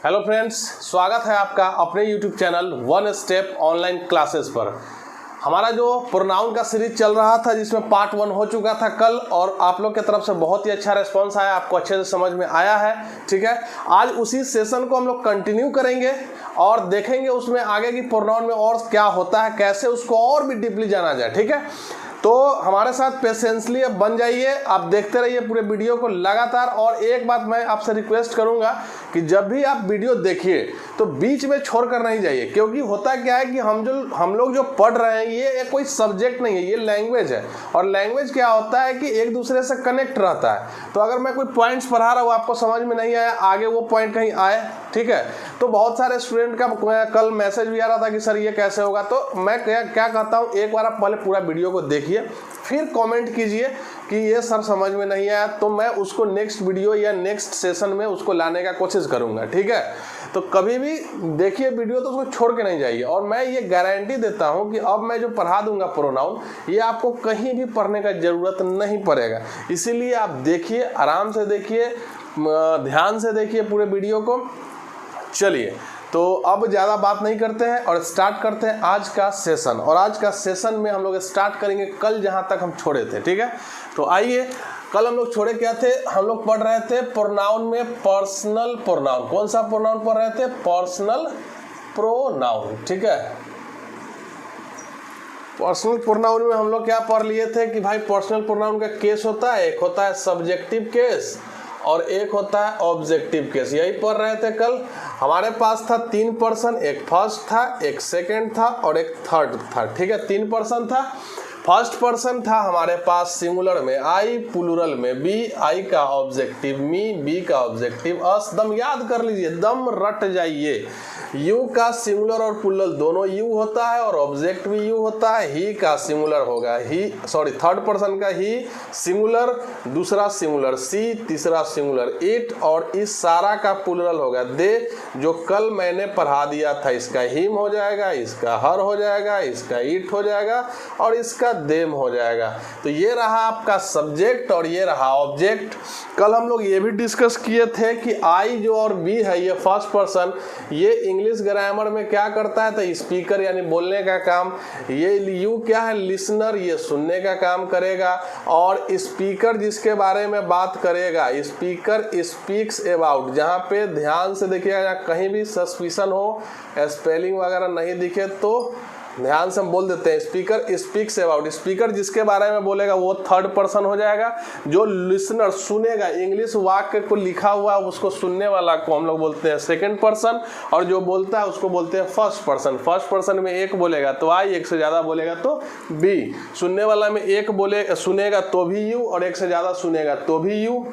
Hello friends, स्वागत है आपका अपने YouTube channel one step online classes पर। हमारा जो प्रोनाउन का सीरीज चल रहा था जिसमें पार्ट 1 हो चुका था कल, और आप लोग की तरफ से बहुत ही अच्छा रिस्पांस आया, आपको अच्छे से समझ में आया है। ठीक है, आज उसी सेशन को हम लोग कंटिन्यू करेंगे और देखेंगे उसमें आगे की प्रोनाउन में और क्या होता है, कैसे उसको और भी डीपली जाना जाए। ठीक है, तो हमारे साथ पेशेंसली अब बन जाइए, आप देखते रहिए पूरे वीडियो को लगातार। और एक बात मैं आपसे रिक्वेस्ट करूंगा कि जब भी आप वीडियो देखिए तो बीच में छोड़ कर नहीं जाइए, क्योंकि होता क्या है कि हम लोग जो पढ़ रहे हैं ये कोई सब्जेक्ट नहीं है, ये लैंग्वेज है। और लैंग्वेज क्या होता है कि एक दूसरे से कनेक्ट रहता है। तो अगर मैं कोई पॉइंट्स पढ़ा रहा हूँ, आपको समझ में नहीं आया, आगे वो पॉइंट कहीं आए, ठीक है। तो बहुत सारे स्टूडेंट का कल मैसेज भी आ रहा था कि सर ये कैसे होगा। तो मैं क्या कहता हूँ, एक बार आप पहले पूरा वीडियो को देखिए, फिर कमेंट कीजिए कि ये सर समझ में नहीं आया, तो मैं उसको नेक्स्ट वीडियो या नेक्स्ट सेशन में उसको लाने का कोशिश करूंगा। ठीक है, तो कभी भी देखिए वीडियो तो उसको छोड़ के नहीं जाइए। और मैं ये गारंटी देता हूं कि अब मैं जो पढ़ा दूंगा प्रोनाउन, ये आपको कहीं भी पढ़ने का जरूरत नहीं पड़ेगा। इसीलिए आप देखिए, आराम से देखिए, ध्यान से देखिए पूरे वीडियो को। चलिए, तो अब ज़्यादा बात नहीं करते हैं और स्टार्ट करते हैं आज का सेशन। और आज का सेशन में हम लोग स्टार्ट करेंगे कल जहाँ तक हम छोड़े थे। ठीक है, तो आइए, कल हम लोग छोड़े क्या थे, हम लोग पढ़ रहे थे प्रोनाउन में पर्सनल प्रोनाउन। कौन सा प्रोनाउन पढ़ रहे थे? Personal pronoun. ठीक है, पर्सनल प्रोनाउन में हम लोग क्या पढ़ लिए थे कि भाई पर्सनल प्रोनाउन का केस होता है, एक होता है सब्जेक्टिव केस और एक होता है ऑब्जेक्टिव केस। यही पढ़ रहे थे कल। हमारे पास था 3 पर्सन, एक फर्स्ट था, एक सेकंड था और एक थर्ड था। ठीक है, 3 पर्सन था। फर्स्ट पर्सन था हमारे पास सिंगुलर में आई, प्लूरल में बी, आई का ऑब्जेक्टिव मी, बी का ऑब्जेक्टिव अस। दम याद कर लीजिए, दम रट जाइए। यू का सिंगुलर और प्लूरल दोनों यू होता है और ऑब्जेक्ट भी यू होता है। ही का सिंगुलर होगा थर्ड पर्सन का ही सिंगुलर, दूसरा सिंगुलर सी, तीसरा सिंगुलर इट, और इस सारा का प्लूरल होगा दे, जो कल मैंने पढ़ा दिया था। इसका हिम हो जाएगा, इसका हर हो जाएगा, इसका इट हो जाएगा और इसका देम हो जाएगा। तो ये रहा आपका सब्जेक्ट और ये रहा ऑब्जेक्ट। कल हम लोग ये भी डिस्कस किए थे कि आई जो और बी है, ये फर्स्ट पर्सन, ये इंग्लिश ग्रामर में क्या करता है, तो स्पीकर यानी बोलने का काम। ये यू क्या है, लिसनर, ये सुनने का काम करेगा। और स्पीकर जिसके बारे में बात करेगा, स्पीकर स्पीक्स अबाउट। जहाँ पे ध्यान से देखिएगा, कहीं भी सस्पिशन हो, स्पेलिंग वगैरह नहीं दिखे तो ध्यान से हम बोल देते हैं स्पीकर स्पीक्स अबाउट। स्पीकर जिसके बारे में बोलेगा वो थर्ड पर्सन हो जाएगा। जो लिसनर सुनेगा, इंग्लिश वाक्य को लिखा हुआ उसको सुनने वाला को हम लोग बोलते हैं सेकंड पर्सन, और जो बोलता है उसको बोलते हैं फर्स्ट पर्सन। फर्स्ट पर्सन में एक बोलेगा तो आई, एक से ज़्यादा बोलेगा तो बी। सुनने वाला में एक सुनेगा तो भी यू, और एक से ज़्यादा सुनेगा तो भी यू।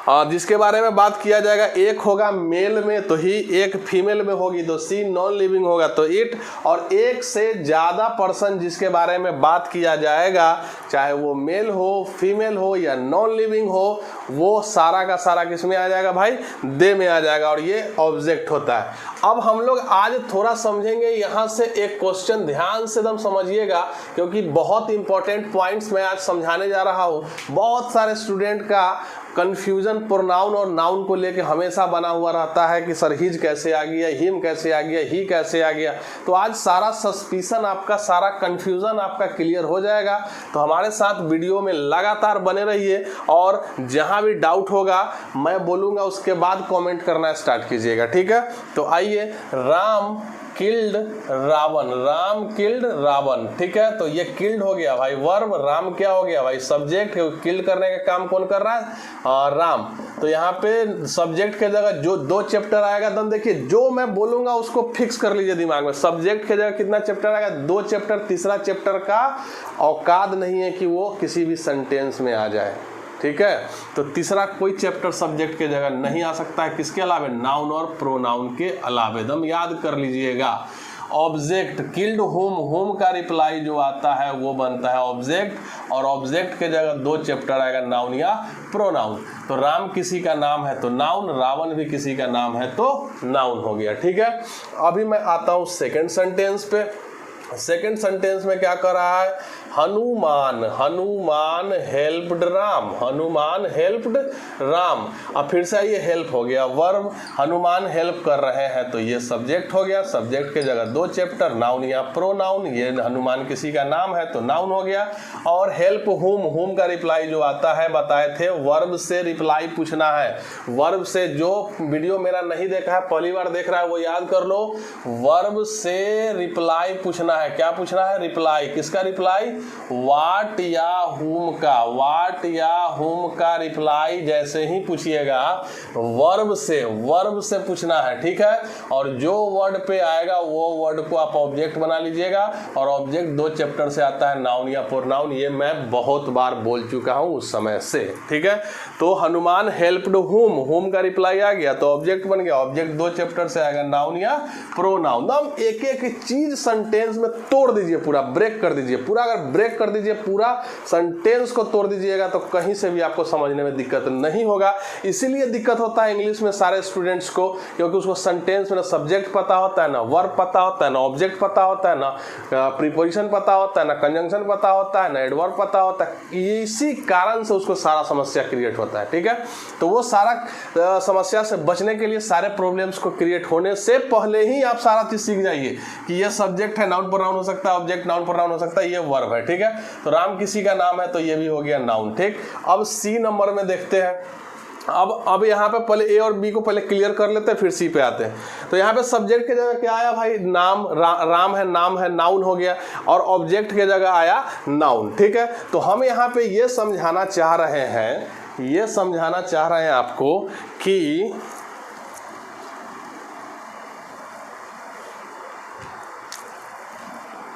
जिसके बारे में बात किया जाएगा, एक होगा मेल में तो ही, एक फीमेल में होगी तो सी, नॉन लिविंग होगा तो इट, और एक से ज़्यादा पर्सन जिसके बारे में बात किया जाएगा, चाहे वो मेल हो, फीमेल हो या नॉन लिविंग हो, वो सारा का सारा किस में आ जाएगा भाई? दे में आ जाएगा, और ये ऑब्जेक्ट होता है। अब हम लोग आज थोड़ा समझेंगे, यहाँ से एक क्वेश्चन ध्यान से एकदम समझिएगा, क्योंकि बहुत इंपॉर्टेंट पॉइंट्स मैं आज समझाने जा रहा हूँ। बहुत सारे स्टूडेंट का कंफ्यूजन प्रोनाउन और नाउन को लेके हमेशा बना हुआ रहता है कि सर हिज कैसे आ गया, हिम कैसे आ गया, ही कैसे आ गया। तो आज सारा सस्पिशन आपका, सारा कंफ्यूजन आपका क्लियर हो जाएगा। तो हमारे साथ वीडियो में लगातार बने रहिए, और जहां भी डाउट होगा मैं बोलूँगा उसके बाद कमेंट करना स्टार्ट कीजिएगा। ठीक है, तो आइए, राम किल्ड रावण, राम किल्ड रावण। ठीक है, तो ये किल्ड हो गया भाई वर्ब, राम क्या हो गया भाई सब्जेक्ट। किल्ड करने का काम कौन कर रहा है? राम। तो यहाँ पे सब्जेक्ट के जगह जो 2 चैप्टर आएगा, दम देखिए, जो मैं बोलूंगा उसको फिक्स कर लीजिए दिमाग में। सब्जेक्ट के जगह कितना चैप्टर आएगा? 2 चैप्टर। तीसरा चैप्टर का औकात नहीं है कि वो किसी भी सेंटेंस में आ जाए। ठीक है, तो तीसरा कोई चैप्टर सब्जेक्ट के जगह नहीं आ सकता है। किसके अलावे? नाउन और प्रोनाउन के अलावे। दम याद कर लीजिएगा। ऑब्जेक्ट किल्ड होम, होम का रिप्लाई जो आता है वो बनता है ऑब्जेक्ट, और ऑब्जेक्ट के जगह 2 चैप्टर आएगा, नाउन या प्रोनाउन। तो राम किसी का नाम है तो नाउन, रावण भी किसी का नाम है तो नाउन हो गया। ठीक है, अभी मैं आता हूँ सेकेंड सेंटेंस पे। सेकेंड सेंटेंस में क्या कर रहा है हनुमान, हनुमान हेल्प्ड राम, हनुमान हेल्प्ड राम। अब फिर से ये हेल्प हो गया वर्ब, हनुमान हेल्प कर रहे हैं तो ये सब्जेक्ट हो गया, सब्जेक्ट के जगह 2 चैप्टर, नाउन या प्रोनाउन, ये हनुमान किसी का नाम है तो नाउन हो गया। और हेल्प हुम, हुम का रिप्लाई जो आता है बताए थे वर्ब से रिप्लाई पूछना है, वर्ब से। जो वीडियो मेरा नहीं देखा है पहली बार देख रहा है वो याद कर लो, वर्ब से रिप्लाई पूछना है। क्या पूछना है? रिप्लाई। किसका रिप्लाई? वाट या हुम का, वाट या हुम का रिप्लाई जैसे ही पूछिएगा वर्ब से पूछना है, ठीक है। और जो वर्ड पे आएगा वो वर्ड को आप ऑब्जेक्ट बना लीजिएगा, और ऑब्जेक्ट 2 चैप्टर से आता है, नाउन या प्रोनाउन। ये मैं बहुत बार बोल चुका हूं उस समय से, ठीक है। तो हनुमान हेल्प्ड हुम, हुम का रिप्लाई आ गया तो ऑब्जेक्ट बन गया, ऑब्जेक्ट 2 चैप्टर से आएगा, नाउन या प्रोनाउन। हम एक एक चीज सेंटेंस में तोड़ दीजिए, पूरा ब्रेक कर दीजिए, पूरा अगर ब्रेक कर दीजिए, पूरा सेंटेंस को तोड़ दीजिएगा तो कहीं से भी आपको समझने में दिक्कत नहीं होगा। इसीलिए दिक्कत होता है इंग्लिश में सारे स्टूडेंट्स को, क्योंकि उसको सेंटेंस में ना सब्जेक्ट पता होता है, ना वर्ब पता होता है, ना ऑब्जेक्ट पता होता है, ना प्रीपोजिशन पता होता है, ना कंजंक्शन पता होता है, ना एडवर्ब पता होता है। इसी कारण से उसको सारा समस्या क्रिएट होता है, ठीक है। तो वो सारा समस्या से बचने के लिए, सारे प्रॉब्लम्स को क्रिएट होने से पहले ही आप सारा चीज सीख जाइए कि ये सब्जेक्ट है, नाउन प्रोनाउन हो सकता है, ऑब्जेक्ट नाउन प्रोनाउन हो सकता है, ये वर्ब है, ठीक है। तो राम किसी का नाम है तो ये भी हो गया नाउन, ठीक। अब सी नंबर में देखते हैं। अब यहाँ पे पहले ए और बी को पहले क्लियर कर लेते हैं, फिर सी पे आते हैं। तो यहाँ पे सब्जेक्ट के जगह क्या आया भाई? नाम, राम है, नाम है, नाउन हो गया। और ऑब्जेक्ट के जगह आया नाउन, ठीक है। तो हम यहाँ पे ये समझाना चाह रहे हैं आपको कि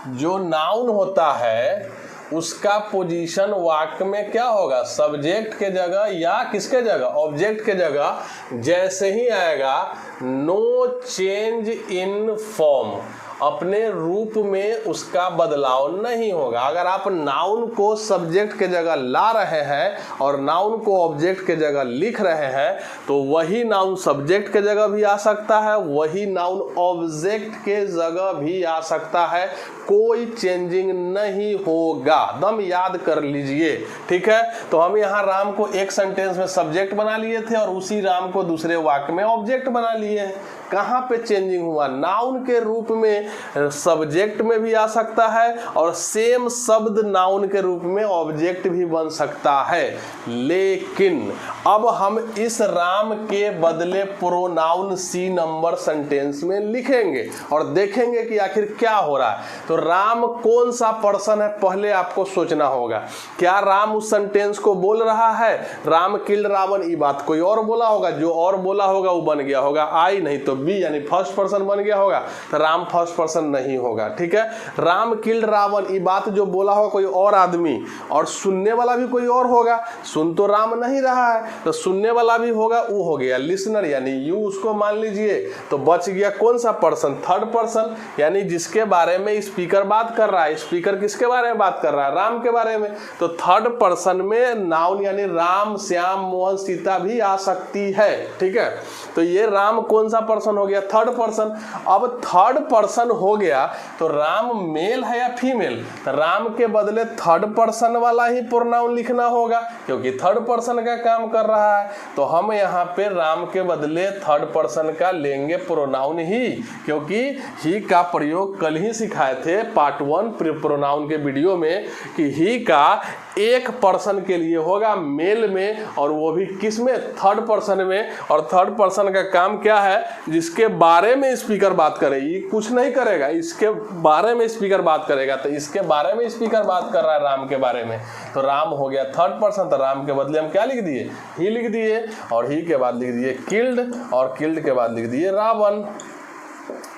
जो नाउन होता है उसका पोजीशन वाक्य में क्या होगा? सब्जेक्ट के जगह या किसके जगह? ऑब्जेक्ट के जगह जैसे ही आएगा नो चेंज इन फॉर्म, अपने रूप में उसका बदलाव नहीं होगा। अगर आप नाउन को सब्जेक्ट के जगह ला रहे हैं और नाउन को ऑब्जेक्ट के जगह लिख रहे हैं तो वही नाउन सब्जेक्ट के जगह भी आ सकता है, वही नाउन ऑब्जेक्ट के जगह भी आ सकता है, कोई चेंजिंग नहीं होगा। दम याद कर लीजिए, ठीक है। तो हम यहाँ राम को एक सेंटेंस में सब्जेक्ट बना लिए थे और उसी राम को दूसरे वाक्य में ऑब्जेक्ट बना लिए। कहाँ पे चेंजिंग हुआ? नाउन के रूप में सब्जेक्ट में भी आ सकता है और सेम शब्द नाउन के रूप में ऑब्जेक्ट भी बन सकता है। लेकिन अब हम इस राम के बदले प्रोनाउन सी नंबर सेंटेंस में लिखेंगे और देखेंगे कि आखिर क्या हो रहा है। तो राम कौन सा पर्सन है पहले आपको सोचना होगा। क्या राम उस सेंटेंस को बोल रहा है? राम किल्ड रावण, ये बात कोई और बोला होगा, जो और बोला होगा वो बन गया होगा आई, नहीं तो बी यानी फर्स्ट पर्सन बन गया होगा, तो राम फर्स्ट पर्सन नहीं होगा, ठीक है। राम किल्ड रावण, ये बात जो बोला होगा कोई और आदमी और सुनने वाला भी कोई और होगा। सुन तो राम नहीं रहा है तो सुनने वाला भी होगा, वो हो गया लिसनर यानी यू, उसको मान लीजिए। तो बच गया कौन सा पर्सन? थर्ड पर्सन, यानी जिसके बारे में स्पीकर बात कर रहा है। स्पीकर किसके बारे में बात कर रहा है? राम के बारे में। तो थर्ड पर्सन में नाउन यानी राम, श्याम, मोहन, सीता भी आ सकती है, ठीक है। तो ये राम कौन सा पर्सन हो गया? Third person. अब थर्ड पर्सन हो गया तो राम मेल है या फीमेल? तो राम के बदले थर्ड पर्सन वाला ही प्रोनाउन लिखना होगा क्योंकि थर्ड पर्सन का काम कर रहा है। तो हम यहाँ पे राम के बदले थर्ड पर्सन का लेंगे प्रोनाउन ही, क्योंकि ही का प्रयोग कल ही सिखाए थे पार्ट 1 प्रोनाउन के वीडियो में कि ही का एक पर्सन के लिए होगा मेल में, और वो भी किस में? थर्ड पर्सन में। और थर्ड पर्सन का काम क्या है? जिसके बारे में स्पीकर बात करे, ये कुछ नहीं करेगा, इसके बारे में स्पीकर बात करेगा। तो इसके बारे में स्पीकर बात कर रहा है राम के बारे में, तो राम हो गया थर्ड पर्सन। तो राम के बदले हम क्या लिख दिए? ही लिख दिए, और ही के बाद लिख दिए किल्ड, और किल्ड के बाद लिख दिए रावण।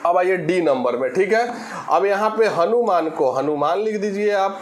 अब आइए डी नंबर में, ठीक है। अब यहाँ पे हनुमान को हनुमान लिख दीजिए आप,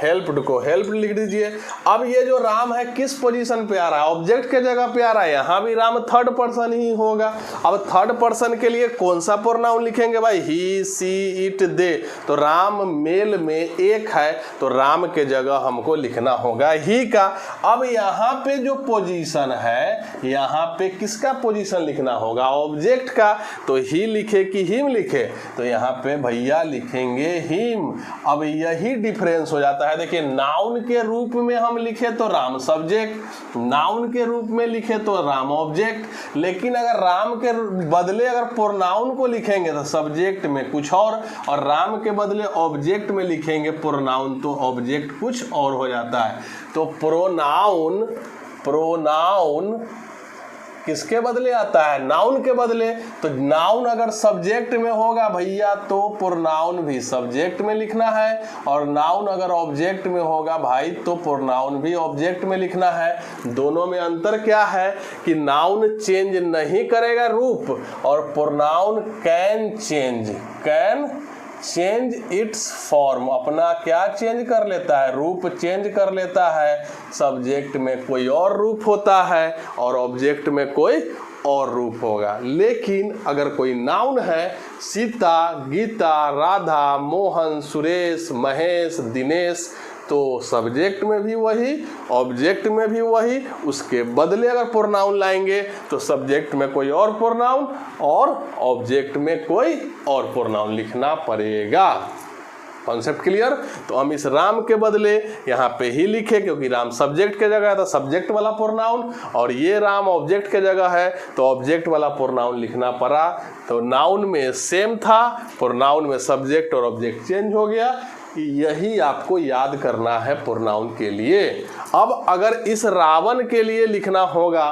हेल्प्ड को हेल्प्ड लिख दीजिए। अब ये जो राम है किस पोजीशन पे आ रहा है, ऑब्जेक्ट के जगह पे आ रहा है, यहाँ भी राम थर्ड पर्सन ही होगा। अब थर्ड पर्सन के लिए कौन सा प्रोनाउन लिखेंगे भाई, ही सी इट दे, तो राम मेल में एक है तो राम के जगह हमको लिखना होगा ही का। अब यहाँ पे जो पोजीशन है, यहाँ पे किसका पोजीशन लिखना होगा, ऑब्जेक्ट का, तो ही लिखे कि हिम लिखे, तो यहाँ पे भैया लिखेंगे हिम। अब यही डिफरेंस हो जाता है, देखिए नाउन के रूप में हम लिखे तो राम सब्जेक्ट, नाउन के रूप में लिखे तो राम ऑब्जेक्ट, लेकिन अगर राम के बदले अगर प्रोनाउन को लिखेंगे तो सब्जेक्ट में कुछ और राम के बदले ऑब्जेक्ट में लिखेंगे प्रोनाउन तो ऑब्जेक्ट कुछ और हो जाता है। तो प्रोनाउन किसके बदले आता है, नाउन के बदले। तो नाउन अगर सब्जेक्ट में होगा भैया तो प्रोनाउन भी सब्जेक्ट में लिखना है, और नाउन अगर ऑब्जेक्ट में होगा भाई तो प्रोनाउन भी ऑब्जेक्ट में लिखना है। दोनों में अंतर क्या है कि नाउन चेंज नहीं करेगा रूप, और pronoun can change it's form, अपना क्या चेंज कर लेता है, रूप चेंज कर लेता है। सब्जेक्ट में कोई और रूप होता है और ऑब्जेक्ट में कोई और रूप होगा। लेकिन अगर कोई नाउन है, सीता, गीता, राधा, मोहन, सुरेश, महेश, दिनेश, तो सब्जेक्ट में भी वही, ऑब्जेक्ट में भी वही, उसके बदले अगर प्रोनाउन लाएंगे तो सब्जेक्ट में कोई और प्रोनाउन और ऑब्जेक्ट में कोई और प्रोनाउन लिखना पड़ेगा। Concept clear. तो हम इस राम के बदले यहाँ पे ही लिखे, क्योंकि राम सब्जेक्ट के जगह है तो सब्जेक्ट वाला प्रोनाउन, और ये राम ऑब्जेक्ट के जगह है तो ऑब्जेक्ट वाला प्रोनाउन लिखना पड़ा। तो नाउन में सेम था, प्रोनाउन में सब्जेक्ट और ऑब्जेक्ट चेंज हो गया। यही आपको याद करना है प्रोनाउन के लिए। अब अगर इस रावण के लिए लिखना होगा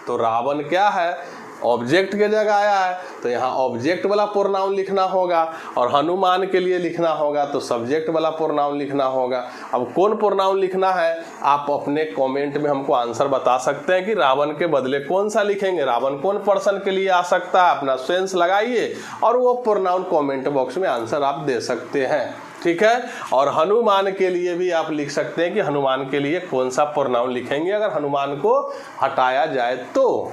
तो रावण क्या है, ऑब्जेक्ट के जगह आया है तो यहाँ ऑब्जेक्ट वाला प्रोनाउन लिखना होगा, और हनुमान के लिए लिखना होगा तो सब्जेक्ट वाला प्रोनाउन लिखना होगा। अब कौन प्रोनाउन लिखना है आप अपने कमेंट में हमको आंसर बता सकते हैं कि रावण के बदले कौन सा लिखेंगे, रावण कौन पर्सन के लिए आ सकता है, अपना सेंस लगाइए और वो प्रोनाउन कमेंट बॉक्स में आंसर आप दे सकते हैं, ठीक है। और हनुमान के लिए भी आप लिख सकते हैं कि हनुमान के लिए कौन सा प्रोनाउन लिखेंगे अगर हनुमान को हटाया जाए तो।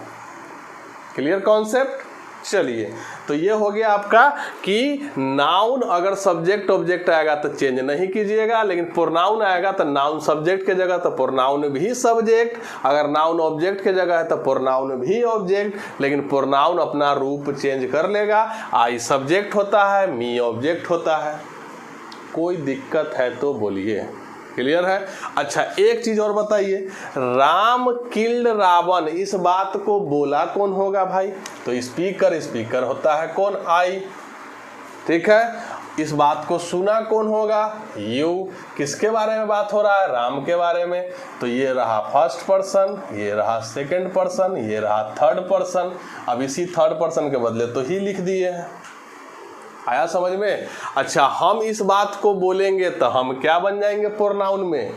Clear concept. चलिए, तो ये हो गया आपका कि नाउन अगर सब्जेक्ट ऑब्जेक्ट आएगा तो चेंज नहीं कीजिएगा, लेकिन प्रोनाउन आएगा तो नाउन सब्जेक्ट के जगह तो प्रोनाउन भी सब्जेक्ट, अगर नाउन ऑब्जेक्ट के जगह है तो प्रोनाउन भी ऑब्जेक्ट, लेकिन प्रोनाउन अपना रूप चेंज कर लेगा। आई सब्जेक्ट होता है, मी ऑब्जेक्ट होता है। कोई दिक्कत है तो बोलिए। क्लियर है। अच्छा, एक चीज और बताइए, राम किल्ड रावण, इस बात को बोला कौन होगा भाई, तो स्पीकर होता है कौन, आई, ठीक है। इस बात को सुना कौन होगा, यू। किसके बारे में बात हो रहा है, राम के बारे में, तो ये रहा फर्स्ट पर्सन, ये रहा सेकंड पर्सन, ये रहा थर्ड पर्सन। अब इसी थर्ड पर्सन के बदले तो ही लिख दिए हैं। आया समझ में। अच्छा, हम इस बात को बोलेंगे तो हम क्या बन जाएंगे प्रोनाउन में,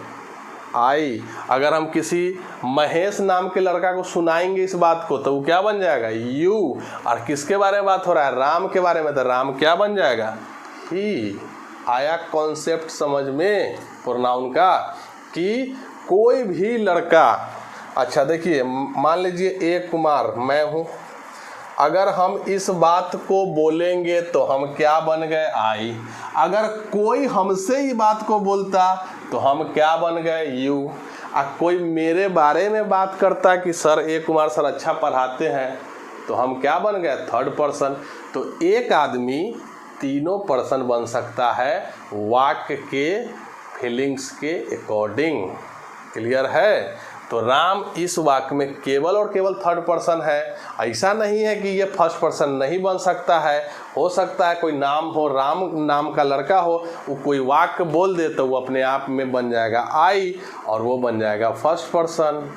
आई। अगर हम किसी महेश नाम के लड़का को सुनाएंगे इस बात को तो वो क्या बन जाएगा, यू। और किसके बारे में बात हो रहा है, राम के बारे में, तो राम क्या बन जाएगा, ही। आया कॉन्सेप्ट समझ में प्रोनाउन का, कि कोई भी लड़का, अच्छा देखिए मान लीजिए ए कुमार मैं हूँ, अगर हम इस बात को बोलेंगे तो हम क्या बन गए, आई। अगर कोई हमसे ही बात को बोलता तो हम क्या बन गए, यू। कोई मेरे बारे में बात करता कि सर ए कुमार सर अच्छा पढ़ाते हैं तो हम क्या बन गए, थर्ड पर्सन। तो एक आदमी तीनों पर्सन बन सकता है वाक्य के फीलिंग्स के अकॉर्डिंग। क्लियर है। तो राम इस वाक्य में केवल और केवल थर्ड पर्सन है, ऐसा नहीं है कि ये फर्स्ट पर्सन नहीं बन सकता है। हो सकता है कोई नाम हो, राम नाम का लड़का हो, वो कोई वाक्य बोल दे तो वो अपने आप में बन जाएगा आई, और वो बन जाएगा फर्स्ट पर्सन।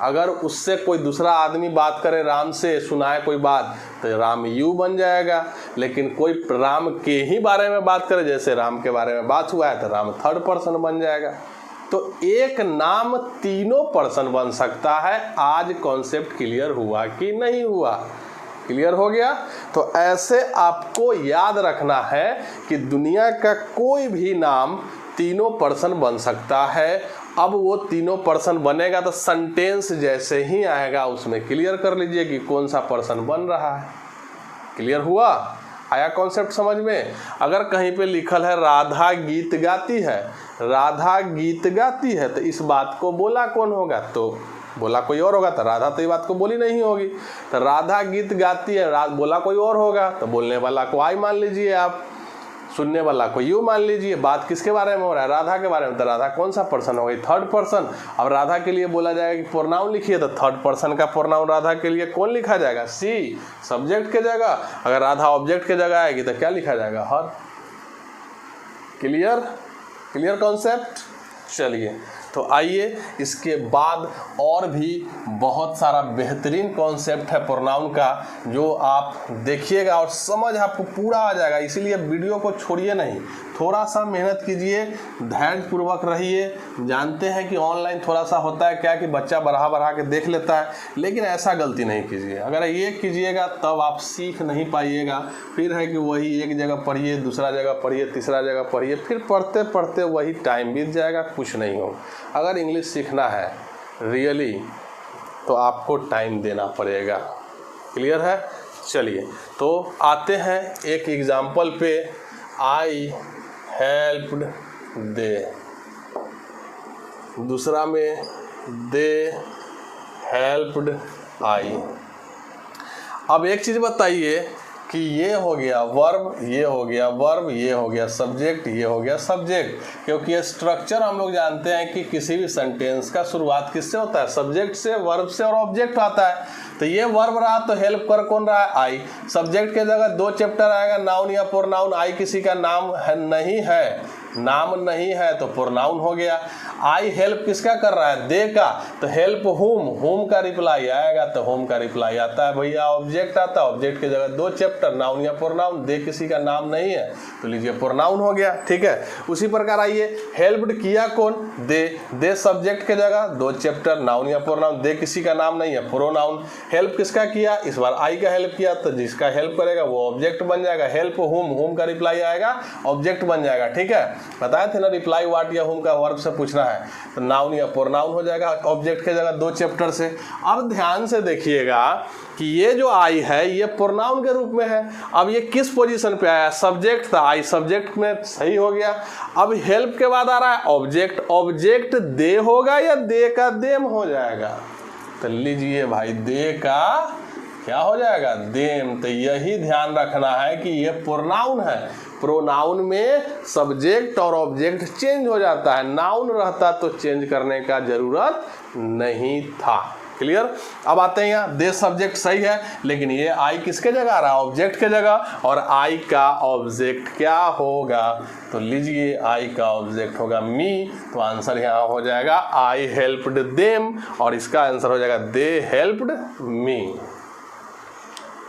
अगर उससे कोई दूसरा आदमी बात करे, राम से सुनाए कोई बात, तो राम यू बन जाएगा। लेकिन कोई राम के ही बारे में बात करे, जैसे राम के बारे में बात हुआ है, तो राम थर्ड पर्सन बन जाएगा। तो एक नाम तीनों पर्सन बन सकता है। आज कॉन्सेप्ट क्लियर हुआ कि नहीं हुआ, क्लियर हो गया। तो ऐसे आपको याद रखना है कि दुनिया का कोई भी नाम तीनों पर्सन बन सकता है। अब वो तीनों पर्सन बनेगा तो सेंटेंस जैसे ही आएगा उसमें क्लियर कर लीजिए कि कौन सा पर्सन बन रहा है। क्लियर हुआ? आया कॉन्सेप्ट समझ में? अगर कहीं पे लिखल है राधा गीत गाती है, राधा गीत गाती है, तो इस बात को बोला कौन होगा? तो बोला कोई और होगा, तो राधा तो ये बात को बोली नहीं होगी। तो राधा गीत गाती है, बोला कोई और होगा, तो बोलने वाला को आई मान लीजिए आप, सुनने वाला को यू मान लीजिए। बात किसके बारे में हो रहा है? राधा के बारे में। तो राधा कौन सा पर्सन हो गई? Third person. अब राधा के लिए बोला जाएगा कि प्रोनाउन लिखिए, तो थर्ड पर्सन का प्रोनाउन राधा के लिए कौन लिखा जाएगा? सी, सब्जेक्ट के जगह। अगर राधा ऑब्जेक्ट के जगह आएगी तो क्या लिखा जाएगा? हर। क्लियर? Clear concept? चलिए, तो आइए इसके बाद और भी बहुत सारा बेहतरीन कॉन्सेप्ट है प्रोनाउन का, जो आप देखिएगा और समझ आपको पूरा आ जाएगा। इसीलिए वीडियो को छोड़िए नहीं, थोड़ा सा मेहनत कीजिए, धैर्यपूर्वक रहिए। जानते हैं कि ऑनलाइन थोड़ा सा होता है क्या कि बच्चा बढ़ा के देख लेता है, लेकिन ऐसा गलती नहीं कीजिए। अगर ये कीजिएगा तब आप सीख नहीं पाइएगा। फिर है कि वही एक जगह पढ़िए, दूसरा जगह पढ़िए, तीसरा जगह पढ़िए, फिर पढ़ते पढ़ते वही टाइम बीत जाएगा, कुछ नहीं होगा। अगर इंग्लिश सीखना है रियली तो आपको टाइम देना पड़ेगा। क्लियर है? चलिए, तो आते हैं एक एग्जाम्पल पे। आई हेल्प्ड दे, दूसरा में दे हेल्प्ड आई। अब एक चीज़ बताइए कि ये हो गया वर्ब, ये हो गया वर्ब, ये हो गया सब्जेक्ट, ये हो गया सब्जेक्ट। क्योंकि ये स्ट्रक्चर हम लोग जानते हैं कि किसी भी सेंटेंस का शुरुआत किससे होता है? सब्जेक्ट से, वर्ब से और ऑब्जेक्ट आता है। तो ये वर्ब रहा तो हेल्प कर कौन रहा है? आई। सब्जेक्ट के जगह दो चैप्टर आएगा, नाउन या प्रोनाउन। आई किसी का नाम है नहीं है, नाम नहीं है तो प्रोनाउन हो गया। आई हेल्प किसका कर रहा है? दे का। तो हेल्प होम, होम का रिप्लाई आएगा तो होम का रिप्लाई आता है भैया, ऑब्जेक्ट आता है। ऑब्जेक्ट की जगह दो चैप्टर, नाउन या प्रोनाउन। दे किसी का नाम नहीं है तो लीजिए प्रोनाउन हो गया। ठीक है, उसी प्रकार आइए, हेल्प्ड किया कौन? दे। दे सब्जेक्ट के जगह दो चैप्टर, नाउन या प्रोनाउन। दे किसी का नाम नहीं है, प्रोनाउन। हेल्प किसका किया? इस बार आई का हेल्प किया, तो जिसका हेल्प करेगा वो ऑब्जेक्ट बन जाएगा। हेल्प होम, होम का रिप्लाई आएगा, ऑब्जेक्ट बन जाएगा। ठीक है, बताए थे ना रिप्लाई व्हाट या होम का वर्ब से पूछना है, तो नाउन या प्रोनाउन हो जाएगा ऑब्जेक्ट के जगह दो चैप्टर से। अब ध्यान से देखिएगा कि ये जो आई है ये प्रोनाउन के रूप में है। अब ये किस पोजीशन पे आया? सब्जेक्ट था, आई सब्जेक्ट में सही हो गया। अब हेल्प के बाद आ रहा है ऑब्जेक्ट। ऑब्जेक्ट दे होगा या दे का देम हो जाएगा? तो लीजिए भाई, दे का क्या हो जाएगा? देम। तो यही ध्यान रखना है कि ये प्रोनाउन है। प्रोनाउन में सब्जेक्ट और ऑब्जेक्ट चेंज हो जाता है। नाउन रहता तो चेंज करने का जरूरत नहीं था। क्लियर? अब आते हैं यहाँ, दे सब्जेक्ट सही है, लेकिन ये आई किसके जगह आ रहा है? ऑब्जेक्ट के जगह। और आई का ऑब्जेक्ट क्या होगा? तो लीजिए, आई का ऑब्जेक्ट होगा मी। तो आंसर यहाँ हो जाएगा आई हेल्प्ड देम, और इसका आंसर हो जाएगा दे हेल्प्ड मी।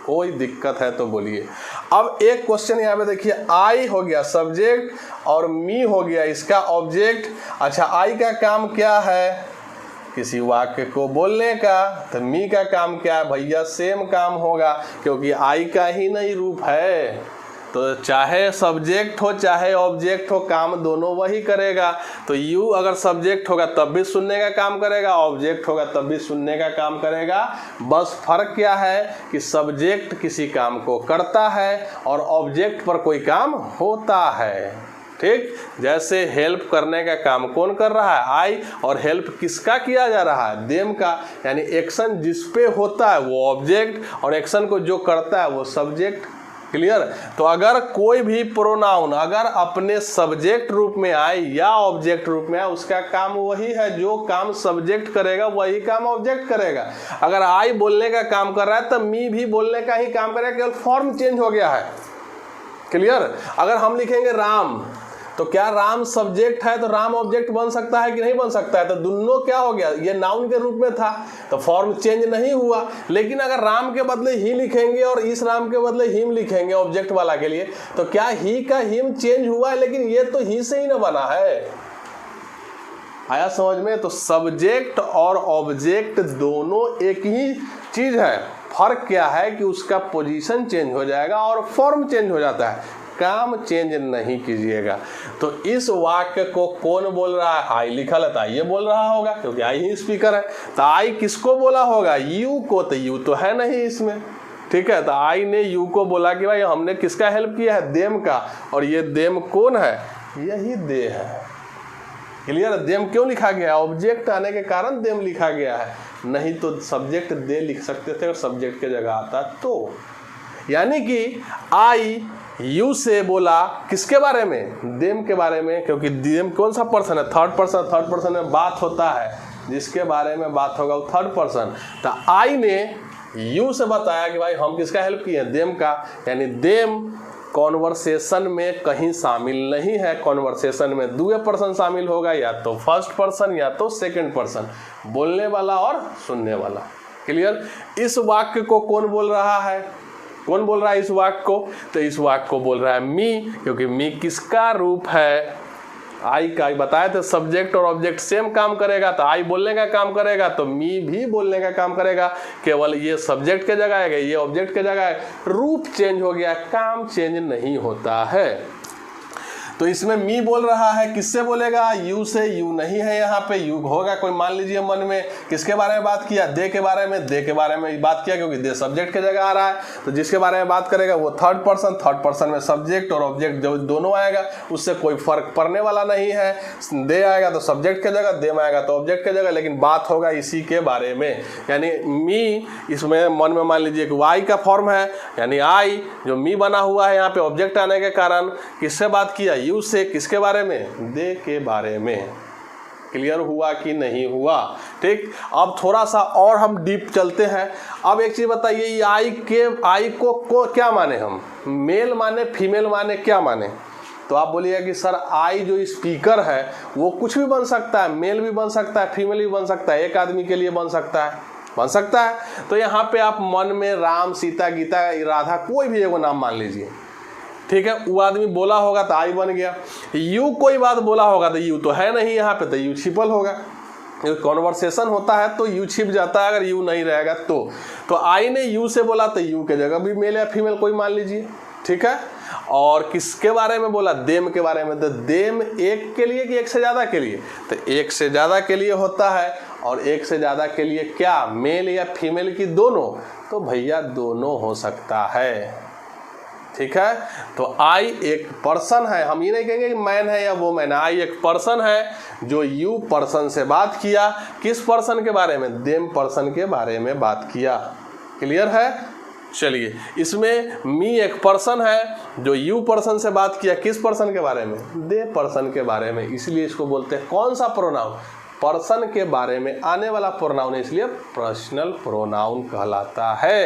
कोई दिक्कत है तो बोलिए। अब एक क्वेश्चन यहाँ पे देखिए, आई हो गया सब्जेक्ट और मी हो गया इसका ऑब्जेक्ट। अच्छा, आई का काम क्या है? किसी वाक्य को बोलने का। तो मी का काम क्या है भैया? सेम काम होगा, क्योंकि आई का ही नहीं रूप है। तो चाहे सब्जेक्ट हो चाहे ऑब्जेक्ट हो, काम दोनों वही करेगा। तो यू अगर सब्जेक्ट होगा तब भी सुनने का काम करेगा, ऑब्जेक्ट होगा तब भी सुनने का काम करेगा। बस फर्क क्या है कि सब्जेक्ट किसी काम को करता है और ऑब्जेक्ट पर कोई काम होता है। ठीक, जैसे हेल्प करने का काम कौन कर रहा है? आई। और हेल्प किसका किया जा रहा है? देम का। यानी एक्शन जिस पे होता है वो ऑब्जेक्ट, और एक्शन को जो करता है वो सब्जेक्ट। क्लियर? तो अगर कोई भी प्रोनाउन अगर अपने सब्जेक्ट रूप में आए या ऑब्जेक्ट रूप में आए, उसका काम वही है। जो काम सब्जेक्ट करेगा वही काम ऑब्जेक्ट करेगा। अगर आई बोलने का काम कर रहा है तो मी भी बोलने का ही काम करेगा, केवल फॉर्म चेंज हो गया है। क्लियर? अगर हम लिखेंगे राम, तो क्या राम सब्जेक्ट है तो राम ऑब्जेक्ट बन सकता है कि नहीं बन सकता है? तो दोनों क्या हो गया? ये नाउन के रूप में था तो फॉर्म चेंज नहीं हुआ। लेकिन अगर राम के बदले ही लिखेंगे और इस राम के बदले हिम लिखेंगे ऑब्जेक्ट वाला के लिए, तो क्या ही का हिम चेंज हुआ है? लेकिन ये तो ही से ही ना बना है। आया समझ में? तो सब्जेक्ट और ऑब्जेक्ट दोनों एक ही चीज है। फर्क क्या है कि उसका पोजीशन चेंज हो जाएगा और फॉर्म चेंज हो जाता है। काम चेंज नहीं कीजिएगा। तो इस वाक्य को कौन बोल रहा है? आई लिखा रहता है, ये बोल रहा होगा क्योंकि आई ही स्पीकर है। तो आई किसको बोला होगा? यू को। तो यू तो है नहीं इसमें, ठीक है। तो आई ने यू को बोला कि भाई हमने किसका हेल्प किया है? देम का। और ये देम कौन है? यही दे है। क्लियर? देम क्यों लिखा गया? ऑब्जेक्ट आने के कारण देम लिखा गया है, नहीं तो सब्जेक्ट दे लिख सकते थे और सब्जेक्ट के जगह आता तो। यानी कि आई यू से बोला किसके बारे में? देम के बारे में, क्योंकि देम कौन सा पर्सन है? Third person. थर्ड पर्सन में बात होता है, जिसके बारे में बात होगा वो थर्ड पर्सन। तो आई ने यू से बताया कि भाई हम किसका हेल्प किए? देम का। यानी देम कॉन्वर्सेशन में कहीं शामिल नहीं है। कॉन्वर्सेशन में दूसरे पर्सन शामिल होगा, या तो फर्स्ट पर्सन या तो सेकंड पर्सन, बोलने वाला और सुनने वाला। क्लियर? इस वाक्य को कौन बोल रहा है? कौन बोल रहा है इस वाक्य को? तो इस वाक्य को बोल रहा है मी, क्योंकि मी किसका रूप है? आई का। बताए थे सब्जेक्ट और ऑब्जेक्ट सेम काम करेगा, तो आई बोलने का काम करेगा तो मी भी बोलने का काम करेगा। केवल ये सब्जेक्ट के जगह है, ये ऑब्जेक्ट के जगह है, रूप चेंज हो गया, काम चेंज नहीं होता है। तो इसमें मी बोल रहा है, किससे बोलेगा? यू से। यू नहीं है यहाँ पे, यू होगा कोई मान लीजिए मन में। किसके बारे में बात किया? दे के बारे में। दे के बारे में बात किया क्योंकि दे सब्जेक्ट के जगह आ रहा है, तो जिसके बारे में बात करेगा वो थर्ड पर्सन। थर्ड पर्सन में सब्जेक्ट और ऑब्जेक्ट जो दोनों आएगा, उससे कोई फर्क पड़ने वाला नहीं है। दे आएगा तो सब्जेक्ट के जगह, देम आएगा तो ऑब्जेक्ट के जगह, लेकिन बात होगा इसी के बारे में। यानी मी इसमें मन में मान लीजिए कि वाई का फॉर्म है, यानी आई जो मी बना हुआ है यहाँ पे ऑब्जेक्ट आने के कारण, किससे बात किया? यू से। किसके बारे में? दे के बारे में। क्लियर हुआ कि नहीं हुआ? ठीक। अब थोड़ा सा और हम डीप चलते हैं। अब एक चीज बताइए, ये आई को क्या माने हम? मेल माने, फीमेल माने, क्या माने? तो आप बोलिएगा कि सर आई जो स्पीकर है वो कुछ भी बन सकता है, मेल भी बन सकता है, फीमेल भी बन सकता है, एक आदमी के लिए बन सकता है। तो यहाँ पे आप मन में राम, सीता, गीता, राधा कोई भी एगो नाम मान लीजिए, ठीक है। वो आदमी बोला होगा तो आई बन गया। यू कोई बात बोला होगा तो यू तो है नहीं यहाँ पे, तो यू छिपल होगा। कॉन्वर्सेशन होता है तो यू छिप जाता है, अगर यू नहीं रहेगा तो आई ने यू से बोला तो यू के जगह भी मेल या फीमेल कोई मान लीजिए, ठीक है। और किसके बारे में बोला? देम के बारे में। तो देम एक के लिए कि एक से ज़्यादा के लिए? तो एक से ज़्यादा के लिए होता है। और एक से ज़्यादा के लिए क्या? मेल या फीमेल की दोनों? तो भैया दोनों हो सकता है, ठीक है। तो आई एक पर्सन है, हम ये नहीं कहेंगे कि मैन है या वो मैन है। आई एक पर्सन है जो यू पर्सन से बात किया। किस पर्सन के बारे में? देम पर्सन के बारे में बात किया। क्लियर है? चलिए, इसमें मी एक पर्सन है जो यू पर्सन से बात किया। किस पर्सन के बारे में? दे पर्सन के बारे में। इसलिए इसको बोलते हैं कौन सा प्रोनाउन? पर्सन के बारे में आने वाला प्रोनाउन, इसलिए पर्सनल प्रोनाउन कहलाता है।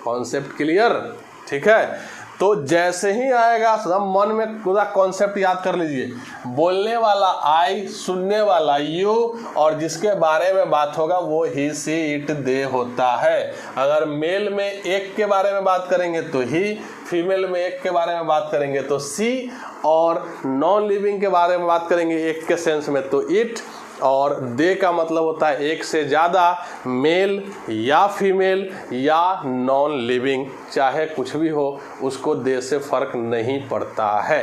Concept clear? ठीक है। तो जैसे ही आएगा सब मन में पूरा कॉन्सेप्ट याद कर लीजिए। बोलने वाला आई, सुनने वाला यू, और जिसके बारे में बात होगा वो ही, सी, इट, दे होता है। अगर मेल में एक के बारे में बात करेंगे तो ही, फीमेल में एक के बारे में बात करेंगे तो सी, और नॉन लिविंग के बारे में बात करेंगे एक के सेंस में तो इट, और दे का मतलब होता है एक से ज़्यादा, मेल या फीमेल या नॉन लिविंग, चाहे कुछ भी हो उसको दे से फर्क नहीं पड़ता है।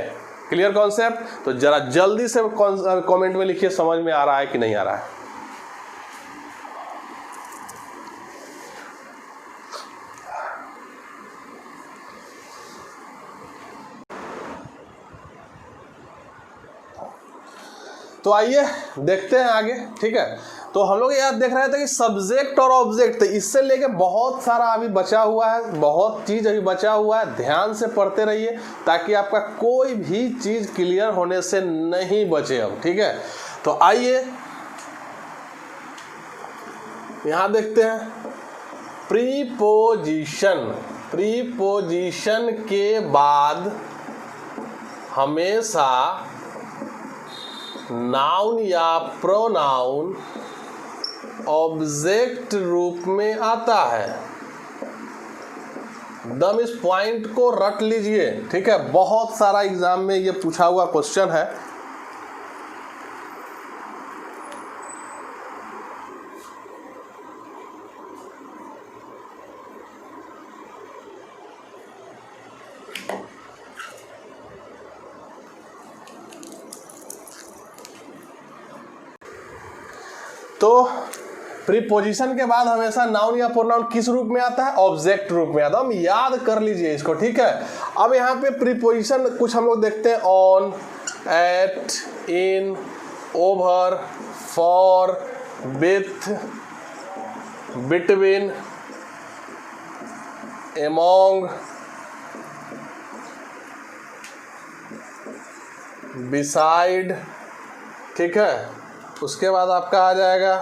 Clear concept? तो जरा जल्दी से कमेंट में लिखिए समझ में आ रहा है कि नहीं आ रहा है। तो आइए देखते हैं आगे, ठीक है। तो हम लोग याद देख रहे थे कि सब्जेक्ट और ऑब्जेक्ट, इससे लेके बहुत सारा अभी बचा हुआ है, बहुत चीज़ अभी बचा हुआ है। ध्यान से पढ़ते रहिए ताकि आपका कोई भी चीज़ क्लियर होने से नहीं बचे अब, ठीक है। तो आइए यहाँ देखते हैं प्रीपोजिशन। प्रीपोजिशन के बाद हमेशा नाउन या प्रोनाउन ऑब्जेक्ट रूप में आता है। दम इस पॉइंट को रट लीजिए, ठीक है। बहुत सारा एग्जाम में ये पूछा हुआ क्वेश्चन है। तो प्रीपोजिशन के बाद हमेशा नाउन या प्रोनाउन किस रूप में आता है? ऑब्जेक्ट रूप में आता है। हम याद कर लीजिए इसको, ठीक है। अब यहाँ पे प्रीपोजिशन कुछ हम लोग देखते हैं, on, at, in, over, for, with, between, among, beside, ठीक है। उसके बाद आपका आ जाएगा